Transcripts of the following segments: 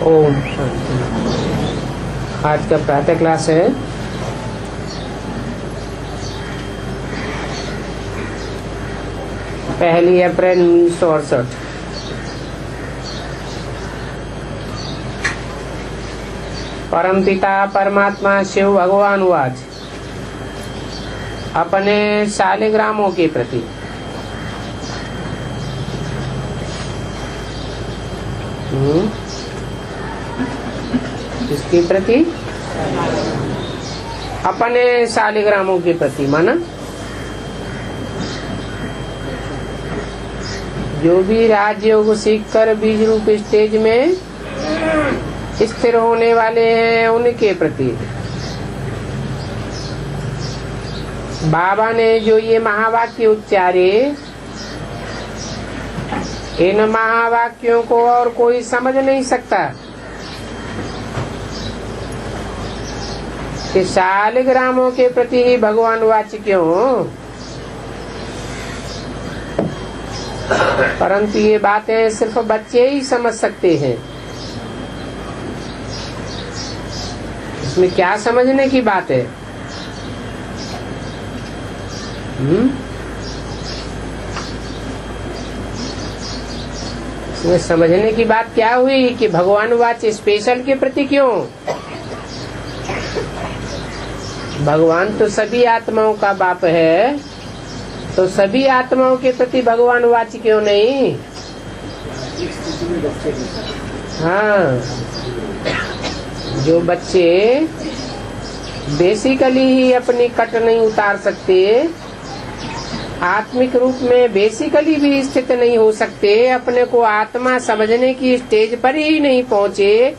ओम शांति। आज का प्रातः क्लास है 1 अप्रैल 1968। परमपिता परमात्मा शिव भगवान वाच अपने शालिग्रामों के प्रति इसके प्रति अपने शालिग्रामों के प्रति माना जो भी राजयोग सीखकर बीज रूप स्टेज में स्थिर होने वाले हैं उनके प्रति बाबा ने जो ये महावाक्य उच्चारे, इन महावाक्यों को और कोई समझ नहीं सकता कि शालिग्रामों के प्रति ही भगवान वाच क्यों हो। परंतु ये बातें सिर्फ बच्चे ही समझ सकते हैं। इसमें क्या समझने की बात है? इसमें समझने की बात क्या हुई कि भगवान वाच स्पेशल के प्रति क्यों? भगवान तो सभी आत्माओं का बाप है, तो सभी आत्माओं के प्रति भगवान वाच क्यों नहीं? हाँ, जो बच्चे बेसिकली ही अपनी कट नहीं उतार सकते, आत्मिक रूप में बेसिकली भी स्थित नहीं हो सकते, अपने को आत्मा समझने की स्टेज पर ही नहीं पहुँचे,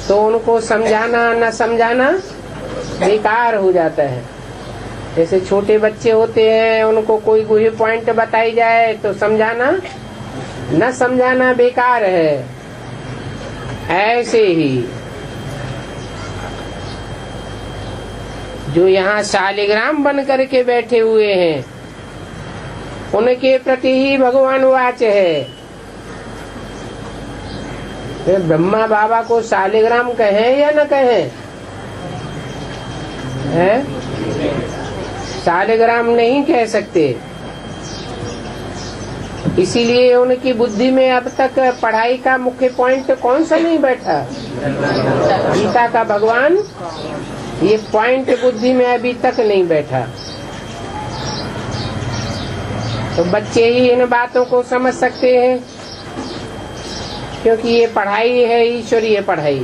तो उनको समझाना न समझाना बेकार हो जाता है। जैसे छोटे बच्चे होते हैं, उनको कोई गुह्य पॉइंट बताई जाए तो समझाना न समझाना बेकार है। ऐसे ही जो यहाँ शालिग्राम बन करके बैठे हुए हैं उनके प्रति ही भगवान वाच है। ब्रह्मा बाबा को शालिग्राम कहें या न कहें? है? शालिग्राम नहीं कह सकते। इसीलिए उनकी बुद्धि में अब तक पढ़ाई का मुख्य पॉइंट कौन सा नहीं बैठा? गीता का भगवान ये पॉइंट बुद्धि में अभी तक नहीं बैठा। तो बच्चे ही इन बातों को समझ सकते हैं, क्योंकि ये पढ़ाई है ईश्वरीय पढ़ाई।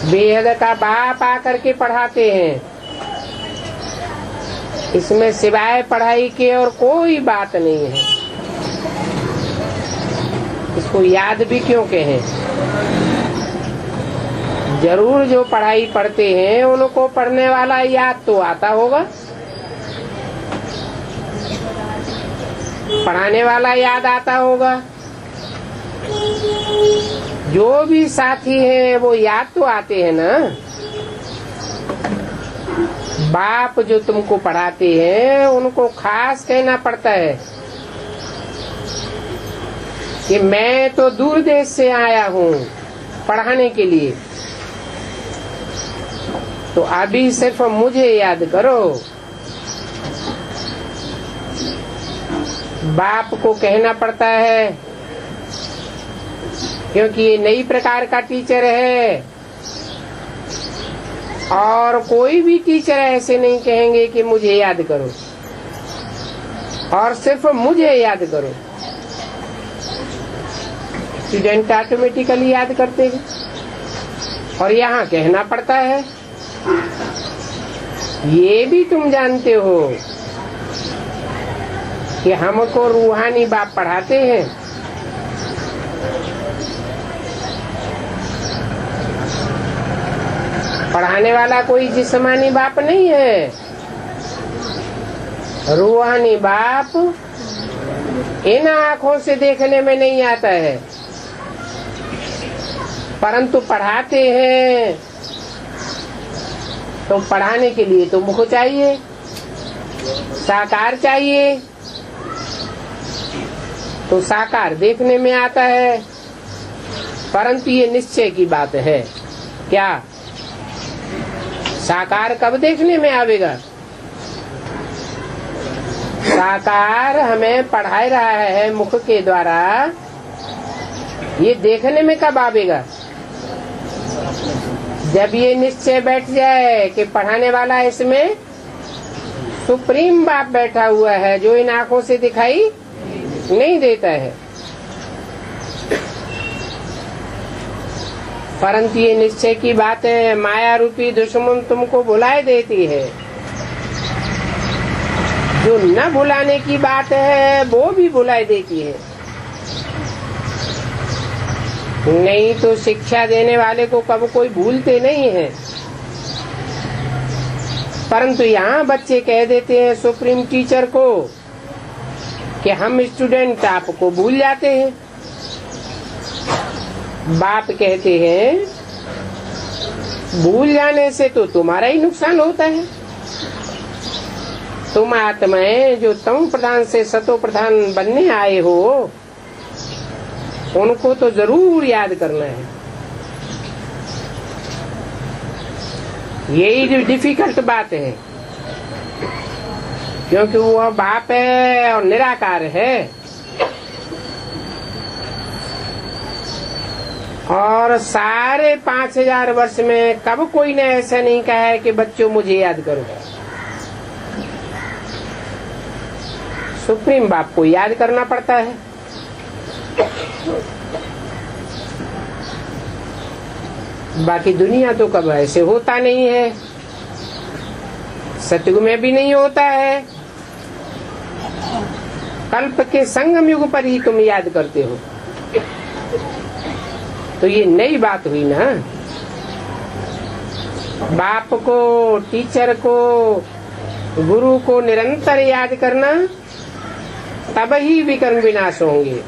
बेहद का बाप आकर के पढ़ाते हैं। इसमें सिवाय पढ़ाई के और कोई बात नहीं है। इसको याद भी क्यों कहें? जरूर जो पढ़ाई पढ़ते हैं उनको पढ़ने वाला याद तो आता होगा, पढ़ाने वाला याद आता होगा। जो भी साथी हैं वो याद तो आते हैं ना। बाप जो तुमको पढ़ाते हैं उनको खास कहना पड़ता है कि मैं तो दूर देश से आया हूँ पढ़ाने के लिए, तो अभी सिर्फ मुझे याद करो। बाप को कहना पड़ता है, क्योंकि ये नई प्रकार का टीचर है और कोई भी टीचर ऐसे नहीं कहेंगे कि मुझे याद करो और सिर्फ मुझे याद करो। स्टूडेंट ऑटोमेटिकली याद करते हैं। और यहाँ कहना पड़ता है, ये भी तुम जानते हो कि हमको रूहानी बाप पढ़ाते हैं। पढ़ाने वाला कोई जिस्मानी बाप नहीं है। रूहानी बाप इन आँखों से देखने में नहीं आता है, परंतु पढ़ाते हैं। तो पढ़ाने के लिए तो मुख चाहिए, साकार चाहिए। तो साकार देखने में आता है, परंतु ये निश्चय की बात है। क्या साकार कब देखने में आवेगा? साकार हमें पढ़ा रहा है मुख के द्वारा, ये देखने में कब आवेगा? जब ये निश्चय बैठ जाए कि पढ़ाने वाला इसमें सुप्रीम बाप बैठा हुआ है, जो इन आंखों से दिखाई नहीं देता है। परंतु ये निश्चय की बात है, माया रूपी दुश्मन तुमको भुलाए देती है। जो न भुलाने की बात है वो भी भुलाए देती है। नहीं तो शिक्षा देने वाले को कब कोई भूलते नहीं है, परंतु यहाँ बच्चे कह देते हैं सुप्रीम टीचर को कि हम स्टूडेंट आपको भूल जाते हैं। बाप कहते हैं भूल जाने से तो तुम्हारा ही नुकसान होता है। तुम आत्माएं जो तम प्रधान से सतो प्रधान बनने आए हो, उनको तो जरूर याद करना है। यही जो डिफिकल्ट बात है, क्योंकि वो बाप है और निराकार है, और सारे 5000 वर्ष में कब कोई ने ऐसा नहीं कहा है कि बच्चों मुझे याद करो। सुप्रीम बाप को याद करना पड़ता है। बाकी दुनिया तो कब ऐसे होता नहीं है, सतयुग में भी नहीं होता है। कल्प के संगम युग पर ही तुम याद करते हो, तो ये नई बात हुई ना। बाप को, टीचर को, गुरु को निरंतर याद करना, तब ही विकर्म विनाश होंगे।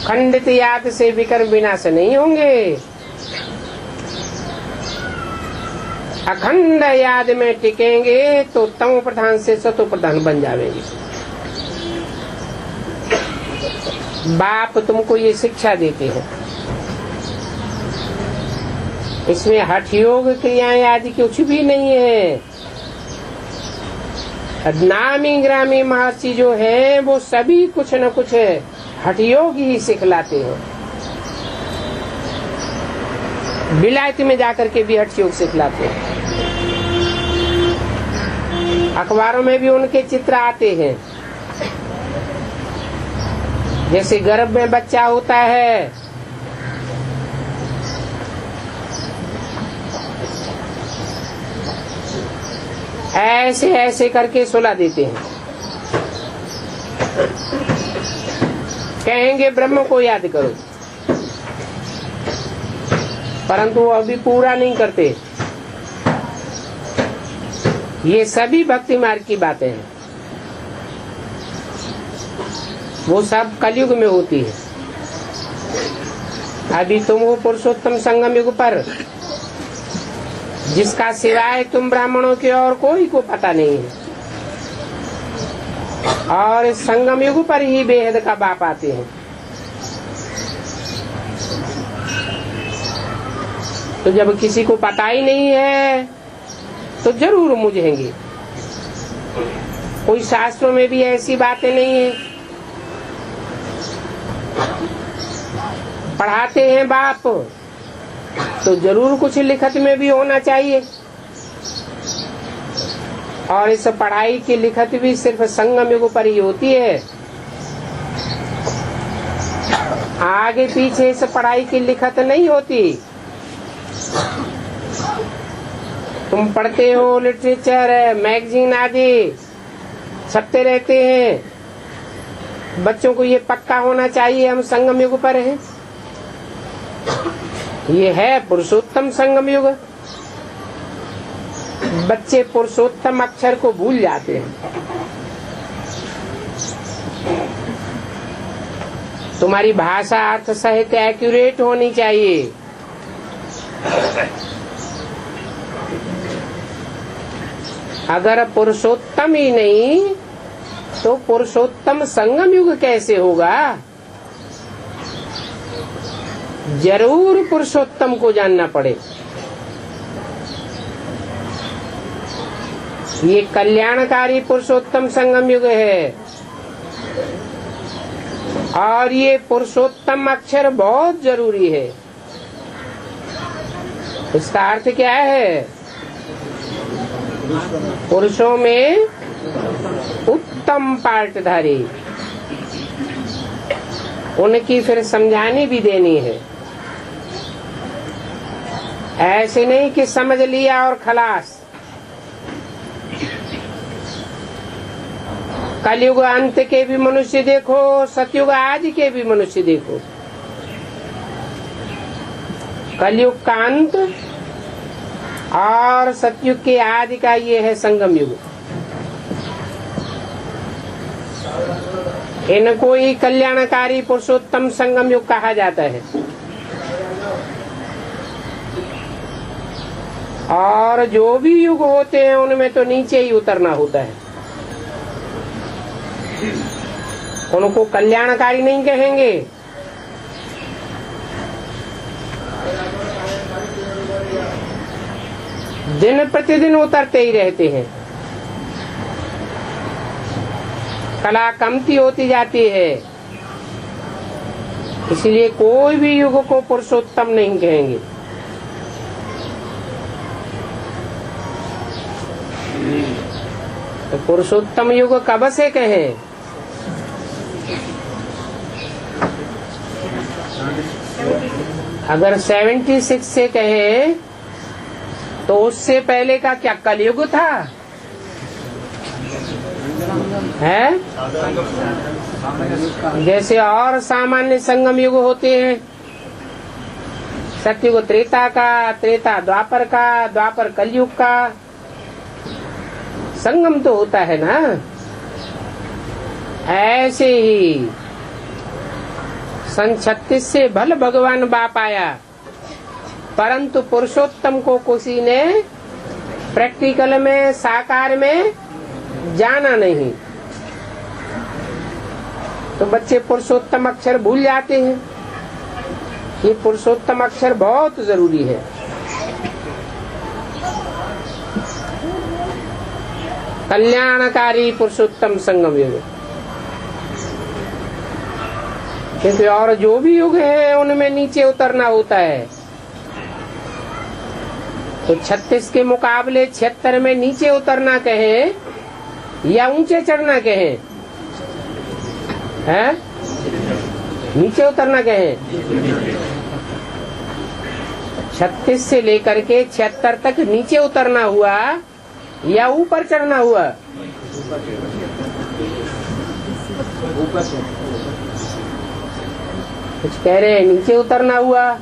खंडित याद से विकर्म विनाश नहीं होंगे। अखंड याद में टिकेंगे तो तमो प्रधान से सतो प्रधान बन जाएंगे। बाप तुमको ये शिक्षा देते हैं। इसमें हठ योग क्रियाएं आदि कुछ भी नहीं है। नामी ग्रामी महर्षि जो है वो सभी कुछ न कुछ हठ योग ही सिखलाते हैं। विलायत में जाकर के भी हठ योग सिखलाते हैं। अखबारों में भी उनके चित्र आते हैं। जैसे गर्भ में बच्चा होता है, ऐसे ऐसे करके सुला देते हैं। कहेंगे ब्रह्म को याद करो, परंतु वो अभी पूरा नहीं करते। ये सभी भक्ति मार्ग की बातें हैं, वो सब कलयुग में होती है। अभी तुम हो पुरुषोत्तम संगम युग पर, जिसका सिवाय तुम ब्राह्मणों के और कोई को पता नहीं है। और इस संगम युग पर ही बेहद का बाप आते हैं। तो जब किसी को पता ही नहीं है तो जरूर मुझेंगे। कोई शास्त्रों में भी ऐसी बातें नहीं है। पढ़ाते हैं बाप तो जरूर कुछ लिखत में भी होना चाहिए। और इस पढ़ाई की लिखत भी सिर्फ संगम युग पर ही होती है। आगे पीछे इस पढ़ाई की लिखत नहीं होती। तुम पढ़ते हो, लिटरेचर, मैगजीन आदि छपते रहते हैं। बच्चों को ये पक्का होना चाहिए हम संगम युग पर हैं। ये है पुरुषोत्तम संगम युग। बच्चे पुरुषोत्तम अक्षर को भूल जाते हैं। तुम्हारी भाषा अर्थ साहित्य एक्यूरेट होनी चाहिए। अगर पुरुषोत्तम ही नहीं तो पुरुषोत्तम संगम युग कैसे होगा? जरूर पुरुषोत्तम को जानना पड़े। ये कल्याणकारी पुरुषोत्तम संगम युग है और ये पुरुषोत्तम अक्षर बहुत जरूरी है। इसका अर्थ क्या है? पुरुषों में उत्तम पार्टधारी, उनकी फिर समझानी भी देनी है। ऐसे नहीं कि समझ लिया और खलास। कलयुग अंत के भी मनुष्य देखो, सतयुग आज के भी मनुष्य देखो। कलयुग का अंत और सतयुग के आदि का ये है संगम युग। इनको ही कल्याणकारी पुरुषोत्तम संगम युग कहा जाता है। और जो भी युग होते हैं उनमें तो नीचे ही उतरना होता है। उनको कल्याणकारी नहीं कहेंगे। दिन प्रतिदिन उतरते ही रहते हैं। कला कमती होती जाती है। इसलिए कोई भी युग को पुरुषोत्तम नहीं कहेंगे। तो पुरुषोत्तम युग कब से कहें? अगर 76 से कहें तो उससे पहले का क्या कलयुग था? है जैसे और सामान्य संगम युग होते हैं। सतयुग त्रेता का, त्रेता द्वापर का, द्वापर कलयुग का संगम तो होता है ना। ऐसे ही सन 36 से भल भगवान बाप आया, परंतु पुरुषोत्तम को किसी ने प्रैक्टिकल में, साकार में जाना नहीं। तो बच्चे पुरुषोत्तम अक्षर भूल जाते हैं। ये पुरुषोत्तम अक्षर बहुत जरूरी है। कल्याणकारी पुरुषोत्तम संगम युग। क्योंकि और जो भी युग है उनमें नीचे उतरना होता है। तो 36 के मुकाबले 76 में नीचे उतरना कहें या ऊंचे चढ़ना कहें? है नीचे उतरना कहें। 36 से लेकर के 76 तक नीचे उतरना हुआ या ऊपर चढ़ना हुआ? कुछ कह रहे हैं नीचे उतरना हुआ,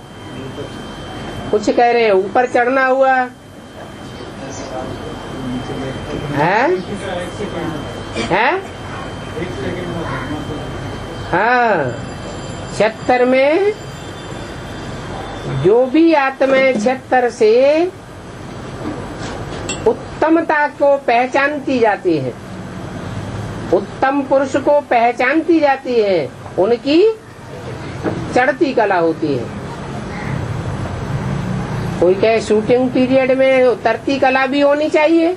कुछ कह रहे हैं ऊपर चढ़ना हुआ। है? हाँ, 76 में जो भी आत्माएं 76 से उत्तमता को पहचानती जाती है, उत्तम पुरुष को पहचानती जाती है, उनकी चढ़ती कला होती है। कोई कहे शूटिंग पीरियड में उतरती कला भी होनी चाहिए।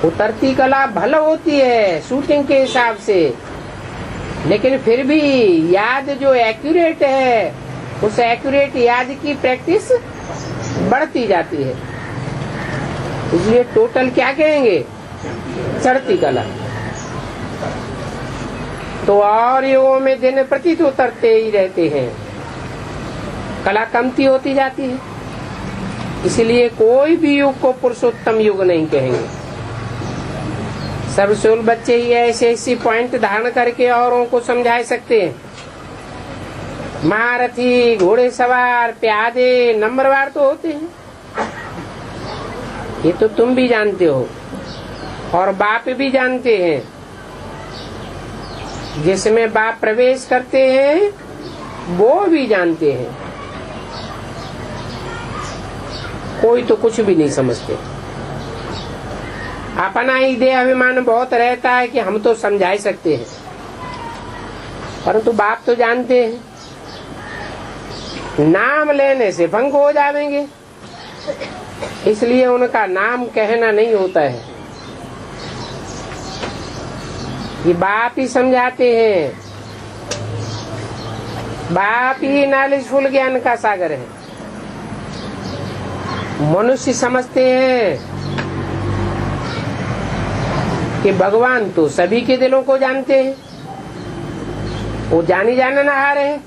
उतरती कला भल होती है शूटिंग के हिसाब से, लेकिन फिर भी याद जो एक्यूरेट है, उस एक्यूरेट याद की प्रैक्टिस बढ़ती जाती है। इसलिए टोटल क्या कहेंगे? चढ़ती कला। तो और युगों में दिन प्रतिदिन उतरते ही रहते हैं, कला कमती होती जाती है। इसलिए कोई भी युग को पुरुषोत्तम युग नहीं कहेंगे। सर्वशूल बच्चे ही ऐसे ऐसी पॉइंट धारण करके औरों को समझा सकते हैं। महारथी, घोड़ेसवार, प्यादे, नंबरवार तो होते हैं, ये तो तुम भी जानते हो और बाप भी जानते हैं। जिसमें बाप प्रवेश करते हैं वो भी जानते हैं। कोई तो कुछ भी नहीं समझते। अपना ही देह अभिमान बहुत रहता है कि हम तो समझा ही सकते हैं, परंतु बाप तो जानते हैं नाम लेने से भंग हो जाएंगे, इसलिए उनका नाम कहना नहीं होता है। ये बाप ही समझाते हैं, बाप ही नॉलेजफुल ज्ञान का सागर है। मनुष्य समझते हैं कि भगवान तो सभी के दिलों को जानते हैं, वो जानी जाननहार है,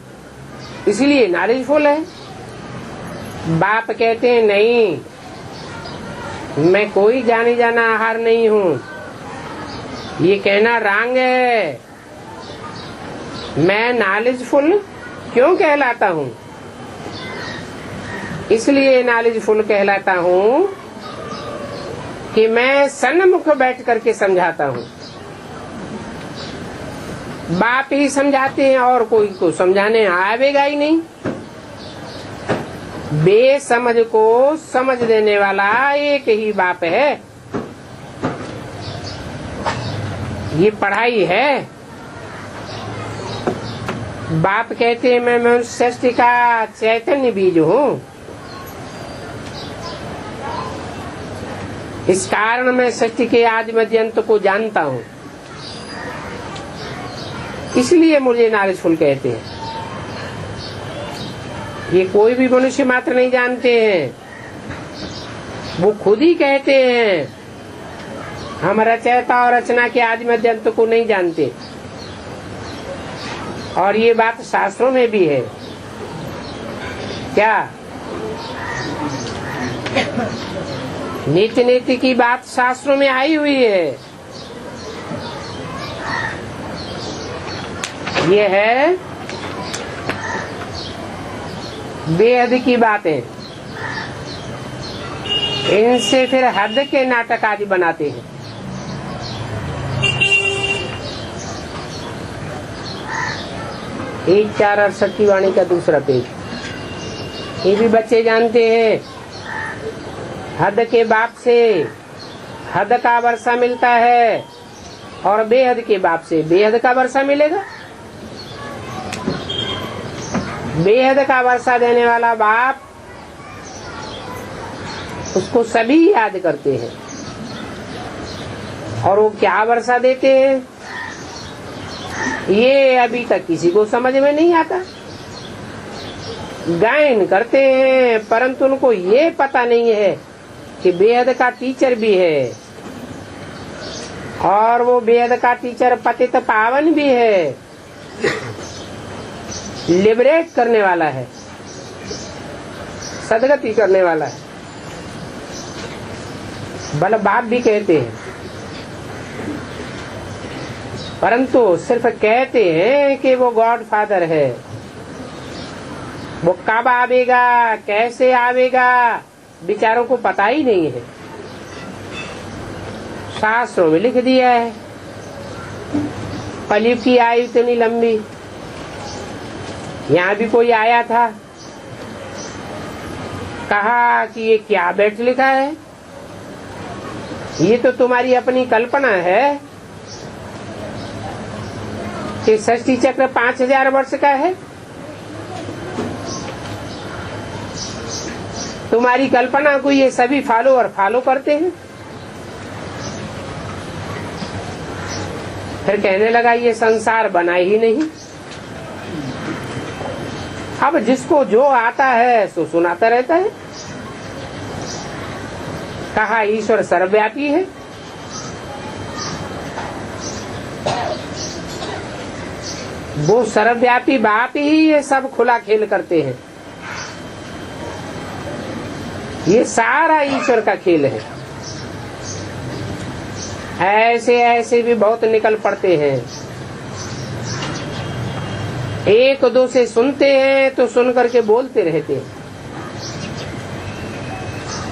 इसलिए नॉलेजफुल है। बाप कहते हैं नहीं, मैं कोई जानी जाना आहार नहीं हूँ, ये कहना रॉन्ग है। मैं नॉलेजफुल क्यों कहलाता हूँ? इसलिए नॉलेजफुल कहलाता हूँ कि मैं सन्मुख बैठ करके समझाता हूँ। बाप ही समझाते हैं और कोई को समझाने आवेगा ही नहीं। बेसमझ को समझ देने वाला एक ही बाप है। ये पढ़ाई है। बाप कहते हैं मैं सृष्टि का चैतन्य बीज हूँ, इस कारण मैं सृष्टि के आदि मध्य अंत को जानता हूँ, इसलिए मुझे नॉलेजफुल कहते हैं। ये कोई भी मनुष्य मात्र नहीं जानते हैं, वो खुद ही कहते हैं हम रचयिता और रचना के आदि मध्य अंत को नहीं जानते। और ये बात शास्त्रों में भी है। क्या नीति नीति की बात शास्त्रों में आई हुई है। ये है बेहद की बातें, इनसे फिर हद के नाटक आदि बनाते हैं। एक 468 की वाणी का दूसरा पेज। ये भी बच्चे जानते हैं, हद के बाप से हद का वर्षा मिलता है और बेहद के बाप से बेहद का वर्षा मिलेगा। बेहद का वर्षा देने वाला बाप, उसको सभी याद करते हैं। और वो क्या वर्षा देते हैं ये अभी तक किसी को समझ में नहीं आता। गायन करते हैं परंतु उनको ये पता नहीं है कि बेहद का टीचर भी है, और वो बेहद का टीचर पतित पावन भी है, लिबरेट करने वाला है, सदगति करने वाला है। भले बाप भी कहते हैं, परंतु सिर्फ कहते हैं कि वो गॉड फादर है। वो कब आवेगा, कैसे आवेगा, बेचारों को पता ही नहीं है। शास्त्रों में लिख दिया है कलयुग की आयु इतनी लंबी। यहाँ भी कोई आया था, कहा कि ये क्या बैठ लिखा है, ये तो तुम्हारी अपनी कल्पना है कि सृष्टि चक्र 5000 वर्ष का है। तुम्हारी कल्पना को ये सभी फॉलो करते हैं। फिर कहने लगा ये संसार बना ही नहीं। अब जिसको जो आता है सो सुनाता रहता है। कहा ईश्वर सर्वव्यापी है। वो सर्वव्यापी बाप ही ये सब खुला खेल करते हैं। ये सारा ईश्वर का खेल है। ऐसे ऐसे भी बहुत निकल पड़ते हैं। एक दो से सुनते हैं तो सुन करके बोलते रहते हैं।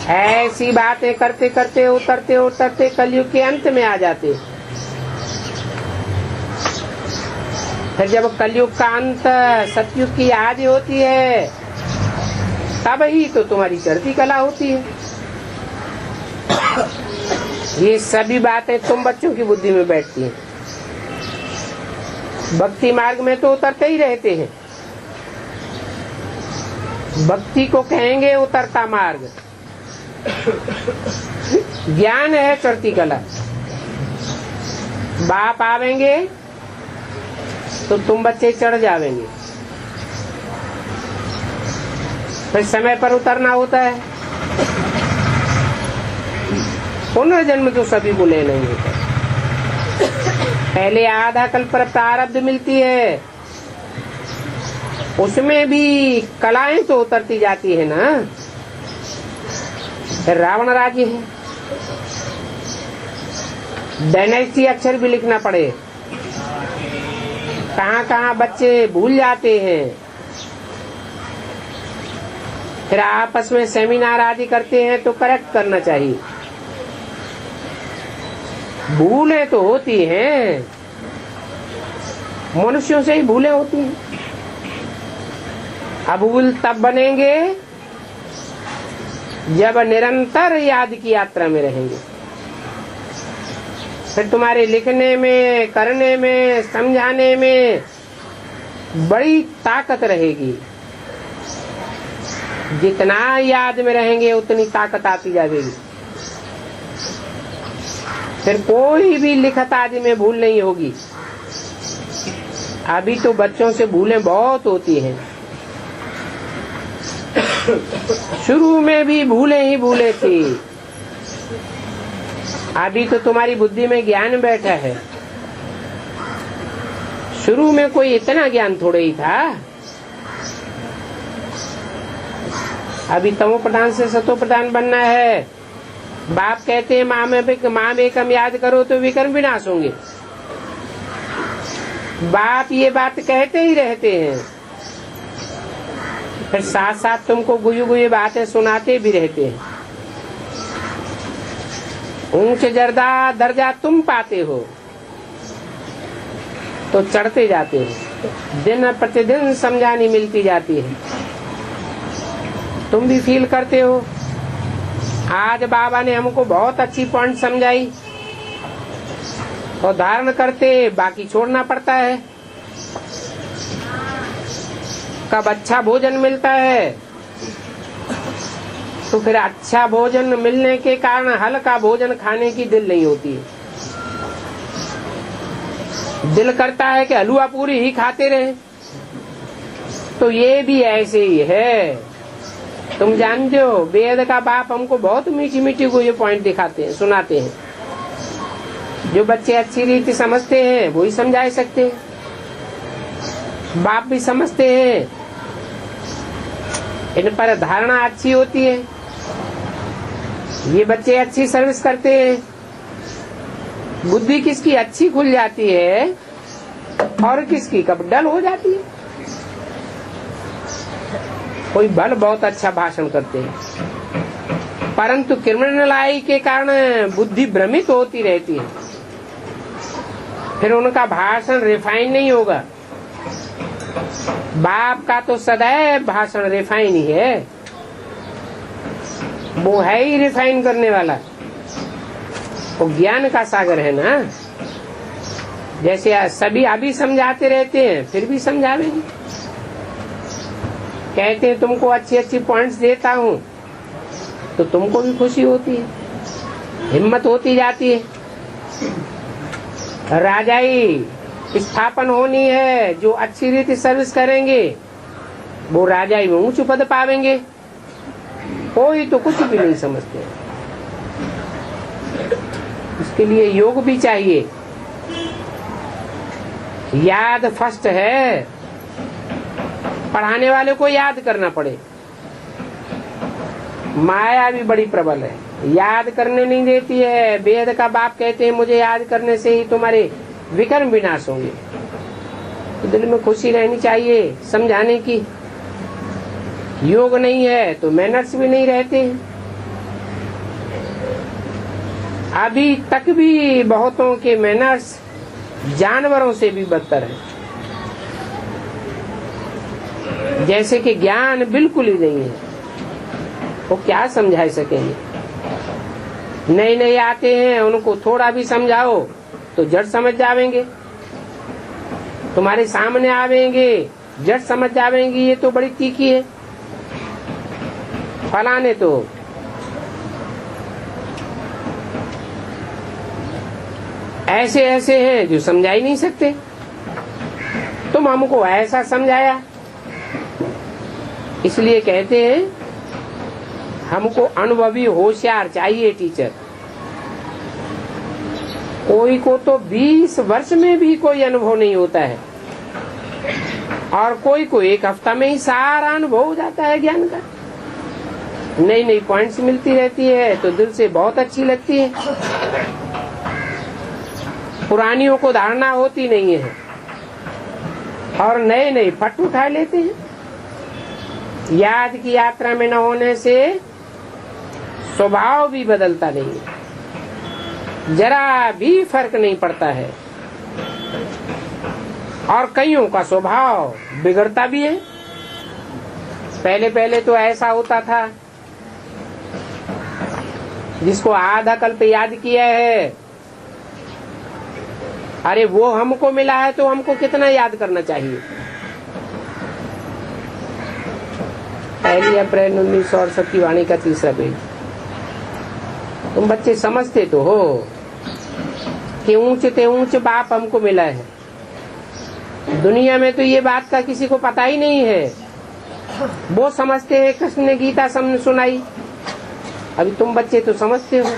ऐसी बातें करते करते उतरते उतरते कलयुग के अंत में आ जाते। फिर जब कलयुग का अंत सतयुग की आदि होती है, तब ही तो तुम्हारी चढ़ती कला होती है। ये सभी बातें तुम बच्चों की बुद्धि में बैठती हैं। भक्ति मार्ग में तो उतरते ही रहते हैं। भक्ति को कहेंगे उतरता मार्ग, ज्ञान है चढ़ती कला। बाप आवेंगे तो तुम बच्चे चढ़ जावेंगे, फिर समय पर उतरना होता है। पुनर्जन्म तो सभी को लेना ही होता है। पहले आधा कल्प प्रारब्ध मिलती है, उसमें भी कलाएं तो उतरती जाती है ना। फिर रावण राज्य है, डायनेस्टी अक्षर भी लिखना पड़े। कहाँ कहाँ बच्चे भूल जाते हैं, फिर आपस में सेमिनार आदि करते हैं तो करेक्ट करना चाहिए। भूलें तो होती हैं, मनुष्यों से ही भूलें होती हैं। अभूल तब बनेंगे जब निरंतर याद की यात्रा में रहेंगे। फिर तुम्हारे लिखने में, करने में, समझाने में बड़ी ताकत रहेगी। जितना याद में रहेंगे उतनी ताकत आती जाएगी। फिर कोई भी लिखत आदि में भूल नहीं होगी। अभी तो बच्चों से भूलें बहुत होती हैं। शुरू में भी भूले ही भूले थी, अभी तो तुम्हारी बुद्धि में ज्ञान बैठा है। शुरू में कोई इतना ज्ञान थोड़े ही था। अभी तमो प्रधान से सतो प्रधान बनना है। बाप कहते हैं माँ में कम याद करो तो विकर्म विनाश होंगे। बाप ये बात कहते ही रहते हैं, फिर साथ साथ तुमको गुयु गुयु बातें सुनाते भी रहते हैं। ऊंच दर्जा तुम पाते हो तो चढ़ते जाते हो। दिन प्रतिदिन समझानी मिलती जाती है, तुम भी फील करते हो। आज बाबा ने हमको बहुत अच्छी पॉइंट समझाई और धारण करते, बाकी छोड़ना पड़ता है। कब अच्छा भोजन मिलता है तो फिर अच्छा भोजन मिलने के कारण हल्का भोजन खाने की दिल नहीं होती है। दिल करता है कि हलवा पूरी ही खाते रहे। तो ये भी ऐसे ही है। तुम जानते हो वेद का बाप हमको बहुत मीठी मीठी को ये पॉइंट दिखाते हैं, सुनाते हैं। जो बच्चे अच्छी रीति समझते हैं वो ही समझा सकते हैं। बाप भी समझते हैं, इन पर धारणा अच्छी होती है। ये बच्चे अच्छी सर्विस करते हैं, बुद्धि किसकी अच्छी खुल जाती है और किसकी कब डल हो जाती है। कोई बल बहुत अच्छा भाषण करते हैं, परंतु क्रिमिनलाई के कारण बुद्धि भ्रमित होती रहती है। फिर उनका भाषण रिफाइन नहीं होगा। बाप का तो सदैव भाषण रिफाइन ही है, वो है ही रिफाइन करने वाला। वो ज्ञान का सागर है ना। जैसे सभी अभी समझाते रहते हैं, फिर भी समझावेंगे। कहते हैं तुमको अच्छी अच्छी पॉइंट्स देता हूँ तो तुमको भी खुशी होती है, हिम्मत होती जाती है। राजाई स्थापन होनी है, जो अच्छी रीति सर्विस करेंगे वो राजाई में ऊंच पद पावेंगे। कोई तो कुछ भी नहीं समझते। इसके लिए योग भी चाहिए। याद फर्स्ट है, पढ़ाने वाले को याद करना पड़े। माया भी बड़ी प्रबल है, याद करने नहीं देती है। वेद का बाप कहते हैं मुझे याद करने से ही तुम्हारे विकर्म विनाश होंगे। तो दिल में खुशी रहनी चाहिए समझाने की। योग नहीं है तो मैनर्स भी नहीं रहते। अभी तक भी बहुतों के मैनर्स जानवरों से भी बदतर है। जैसे कि ज्ञान बिल्कुल ही नहीं है, वो क्या समझा सकेंगे। नए नए आते हैं, उनको थोड़ा भी समझाओ तो जड़ समझ जावेंगे, तुम्हारे सामने आवेंगे जड़ समझ जावेंगे, ये तो बड़ी तीखी है, फलाने तो ऐसे ऐसे हैं जो समझा ही नहीं सकते। तुम हमको ऐसा समझाया, इसलिए कहते हैं हमको अनुभवी होशियार चाहिए टीचर। कोई को तो 20 वर्ष में भी कोई अनुभव नहीं होता है, और कोई को 1 हफ्ता में ही सारा अनुभव हो जाता है ज्ञान का। नई नई पॉइंट्स मिलती रहती है तो दिल से बहुत अच्छी लगती है, पुरानियों को धारणा होती नहीं है और नए नए फट उठा लेते हैं। याद की यात्रा में न होने से स्वभाव भी बदलता नहीं है, जरा भी फर्क नहीं पड़ता है, और कईयों का स्वभाव बिगड़ता भी है। पहले पहले तो ऐसा होता था, जिसको आधा कल्प याद किया है, अरे वो हमको मिला है तो हमको कितना याद करना चाहिए। 1 अप्रैल 1968 की वाणी का 3रा पेज। तुम बच्चे समझते तो हो कि ऊंच ते ऊंच बाप हमको मिला है। दुनिया में तो ये बात का किसी को पता ही नहीं है। वो समझते हैं कृष्ण ने गीता सुनाई, अभी तुम बच्चे तो समझते हो,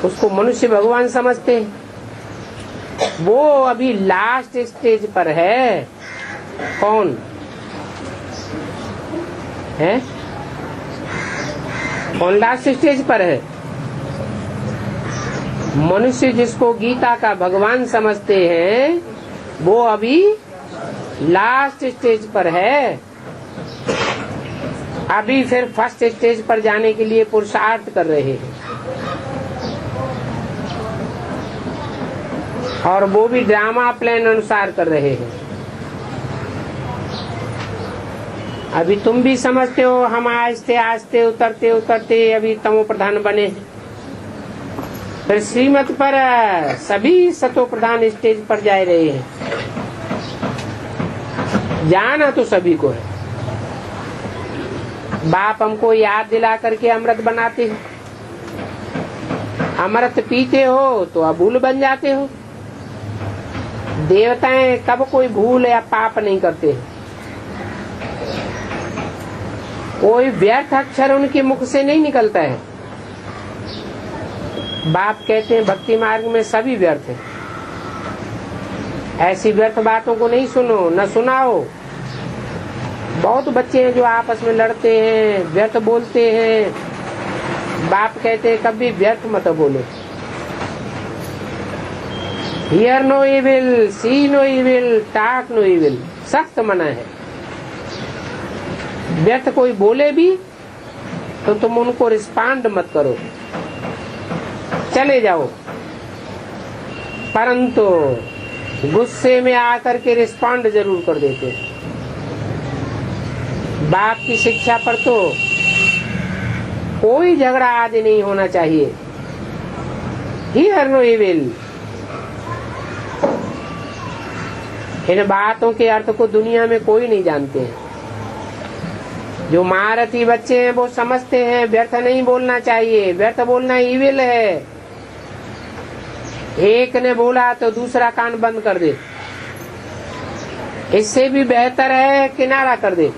उसको मनुष्य भगवान समझते हैं। वो अभी लास्ट स्टेज पर है। कौन है? कौन लास्ट स्टेज पर है? मनुष्य जिसको गीता का भगवान समझते हैं वो अभी लास्ट स्टेज पर है। अभी फिर फर्स्ट स्टेज पर जाने के लिए पुरुषार्थ कर रहे हैं, और वो भी ड्रामा प्लान अनुसार कर रहे हैं। अभी तुम भी समझते हो, हम आस्ते आस्ते उतरते उतरते अभी तमो प्रधान बने हैं। फिर श्रीमत पर सभी सतो प्रधान स्टेज पर जा रहे हैं। जाना तो सभी को है। बाप हमको याद दिला करके अमृत बनाते हैं। अमृत पीते हो तो अभूल बन जाते हो। देवताएं कब कोई भूल या पाप नहीं करते हैं। कोई व्यर्थ अक्षर उनके मुख से नहीं निकलता है। बाप कहते हैं भक्ति मार्ग में सभी व्यर्थ है। ऐसी व्यर्थ बातों को नहीं सुनो, न सुनाओ। बहुत बच्चे हैं जो आपस में लड़ते हैं, व्यर्थ बोलते हैं। बाप कहते हैं कभी व्यर्थ मत बोलो। Hear no evil, see no evil, talk no evil, सख्त मना है। व्यर्थ कोई बोले भी तो तुम उनको रिस्पॉन्ड मत करो, चले जाओ। परंतु गुस्से में आकर के रिस्पॉन्ड जरूर कर देते। बाप की शिक्षा पर तो कोई झगड़ा आदि नहीं होना चाहिए। Here no evil. इन बातों के अर्थ को दुनिया में कोई नहीं जानते हैं। जो महारथी बच्चे हैं वो समझते हैं व्यर्थ नहीं बोलना चाहिए, व्यर्थ बोलना इविल है। एक ने बोला तो दूसरा कान बंद कर दे, इससे भी बेहतर है किनारा कर दे।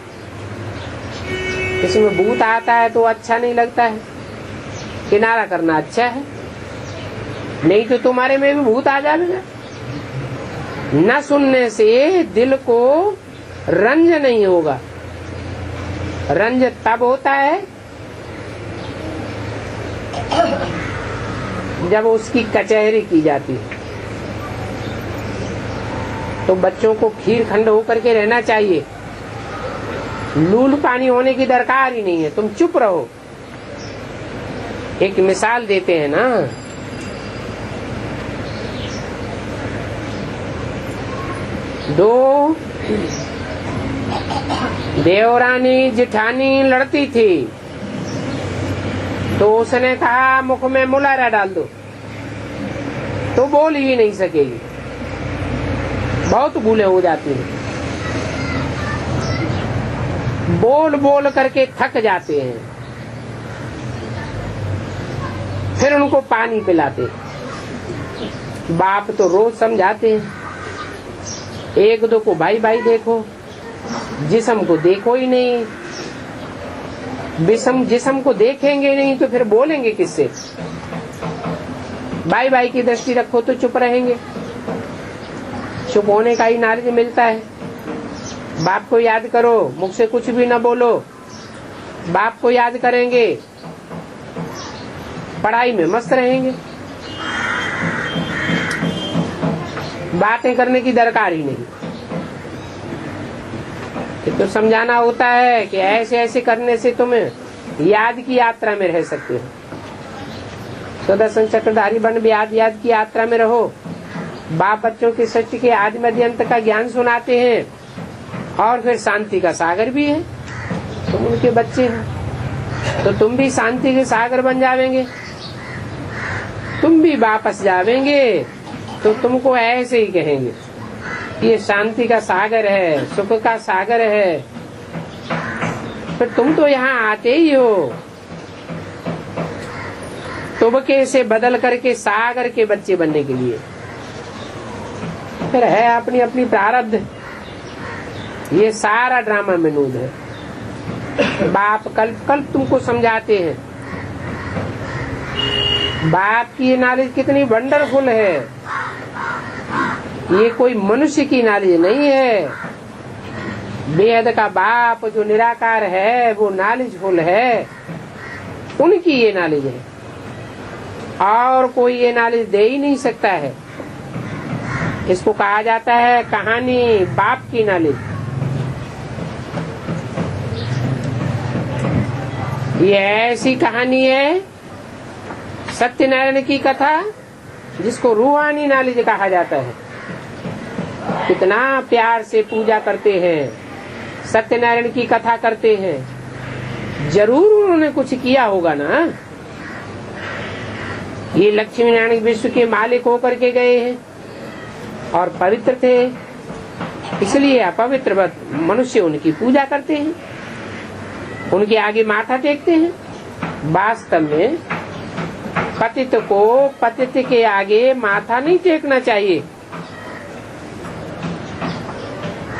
इसमें भूत आता है तो अच्छा नहीं लगता है, किनारा करना अच्छा है। नहीं तो तुम्हारे में भी भूत आ जाएगा। न सुनने से दिल को रंज नहीं होगा। रंज तब होता है जब उसकी कचहरी की जाती है। तो बच्चों को खीर खंड होकर के रहना चाहिए। लूल पानी होने की दरकार ही नहीं है, तुम चुप रहो। एक मिसाल देते हैं ना, दो देवरानी जिठानी लड़ती थी। तो उसने कहा मुख में मुलारा डाल दो, तो बोल ही नहीं सकेगी, बहुत भूलें हो जाती हैं। बोल बोल करके थक जाते हैं, फिर उनको पानी पिलाते। बाप तो रोज समझाते हैं, एक दो को भाई भाई देखो, जिस्म को देखो ही नहीं। जिस्म को देखेंगे नहीं तो फिर बोलेंगे किससे? भाई भाई की दृष्टि रखो तो चुप रहेंगे, चुप होने का ही नॉलेज मिलता है। बाप को याद करो, मुख से कुछ भी न बोलो, बाप को याद करेंगे, पढ़ाई में मस्त रहेंगे, बातें करने की दरकार ही नहीं। तो समझाना होता है कि ऐसे ऐसे करने से तुम याद की यात्रा में रह सकते हो। सुदर्शन चक्रधारी बन याद की यात्रा में रहो। बाप बच्चों के सत्य के आदि मध्य अंत का ज्ञान सुनाते हैं, और फिर शांति का सागर भी है। तुम उनके बच्चे हो तो तुम भी शांति के सागर बन जावेंगे। तुम भी वापस जावेंगे तो तुमको ऐसे ही कहेंगे, ये शांति का सागर है, सुख का सागर है। फिर तुम तो यहाँ आते ही हो, तुबके से बदल करके सागर के बच्चे बनने के लिए। फिर है अपनी अपनी प्रारब्ध। ये सारा ड्रामा मनूद है। बाप कल्प तुमको समझाते हैं। बाप की ये नॉलेज कितनी वंडरफुल है। ये कोई मनुष्य की नॉलेज नहीं है। बेहद का बाप जो निराकार है वो नॉलेजफुल है, उनकी ये नॉलेज है, और कोई ये नॉलेज दे ही नहीं सकता है। इसको कहा जाता है कहानी बाप की नॉलेज। ये ऐसी कहानी है सत्यनारायण की कथा, जिसको रूहानी नॉलेज कहा जाता है। कितना प्यार से पूजा करते हैं, सत्यनारायण की कथा करते हैं, जरूर उन्होंने कुछ किया होगा ना। ये लक्ष्मी नारायण विश्व के मालिक होकर के गए हैं और पवित्र थे, इसलिए अपवित्र मनुष्य उनकी पूजा करते हैं, उनके आगे माथा टेकते हैं। वास्तव में पतित को पतित के आगे माथा नहीं टेकना चाहिए।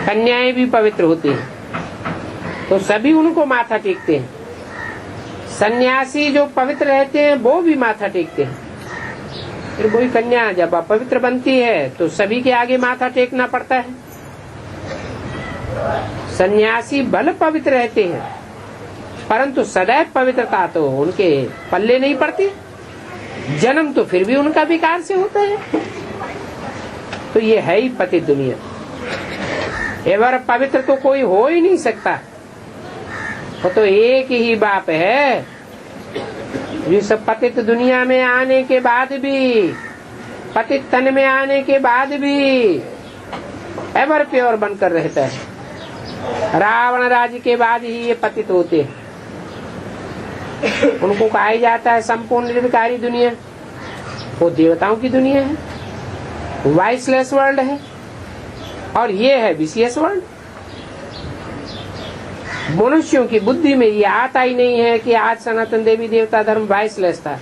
कन्याएं भी पवित्र होती हैं तो सभी उनको माथा टेकते हैं। सन्यासी जो पवित्र रहते हैं वो भी माथा टेकते हैं। फिर कोई कन्या जब अपवित्र बनती है तो सभी के आगे माथा टेकना पड़ता है। सन्यासी भले पवित्र रहते हैं परंतु सदैव पवित्रता तो उनके पल्ले नहीं पड़ती। जन्म तो फिर भी उनका विकार से होता है। तो ये है ही पतित दुनिया। एवर पवित्र तो कोई हो ही नहीं सकता। वो तो एक ही बाप है। इस पतित दुनिया में आने के बाद भी, पतित तन में आने के बाद भी एवर प्योर बनकर रहता है। रावण राज्य के बाद ही ये पतित होते हैं। उनको कहा जाता है संपूर्ण निर्विकारी दुनिया। वो देवताओं की दुनिया है, वाइसलेस वर्ल्ड है, और ये है विशियस वर्ल्ड। मनुष्यों की बुद्धि में ये आता ही नहीं है कि आज सनातन देवी देवता धर्म वाइसलेस था।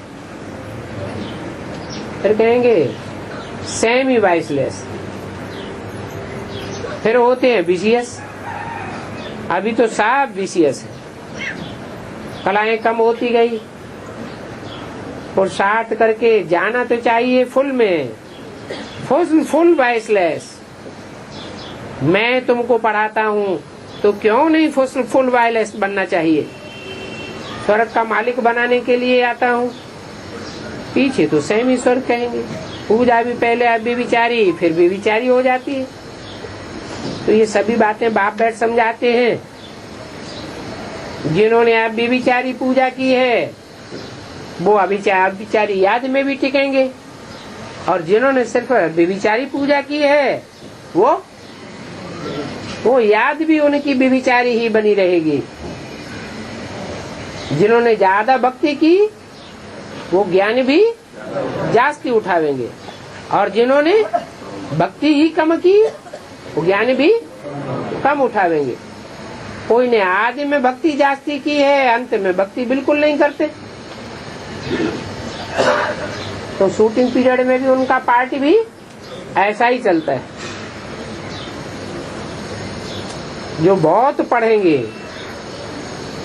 फिर कहेंगे सेमी वाइसलेस, फिर होते हैं विशियस। अभी तो सब विशियस है। कलाएं कम होती गई और शार्ट करके जाना तो चाहिए फुल में, फुल वाइसलेस। मैं तुमको पढ़ाता हूँ तो क्यों नहीं फुल वाइसलेस बनना चाहिए। स्वर्ग का मालिक बनाने के लिए आता हूँ, पीछे तो सेमी स्वर्ग कहेंगे। पूजा भी पहले अब भी विचारी, फिर भी विचारी हो जाती है। तो ये सभी बातें बाप बैठ समझाते हैं। जिन्होंने अब भी विचारी पूजा की है वो अभिचारी याद में भी टिकेंगे, और जिन्होंने सिर्फ विचारी पूजा की है वो याद भी उनकी विचारी ही बनी रहेगी। जिन्होंने ज्यादा भक्ति की वो ज्ञान भी जास्ती उठावेंगे, और जिन्होंने भक्ति ही कम की वो ज्ञान भी कम उठावेंगे। कोई ने आदि में भक्ति जास्ती की है, अंत में भक्ति बिल्कुल नहीं करते। तो शूटिंग पीरियड में भी उनका पार्ट भी ऐसा ही चलता है। जो बहुत पढ़ेंगे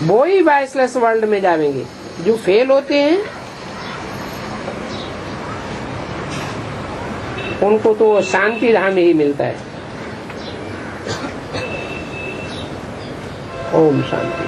वो ही बाइसलेस वर्ल्ड में जाएंगे, जो फेल होते हैं उनको तो शांति धाम ही मिलता है। ओम शांति।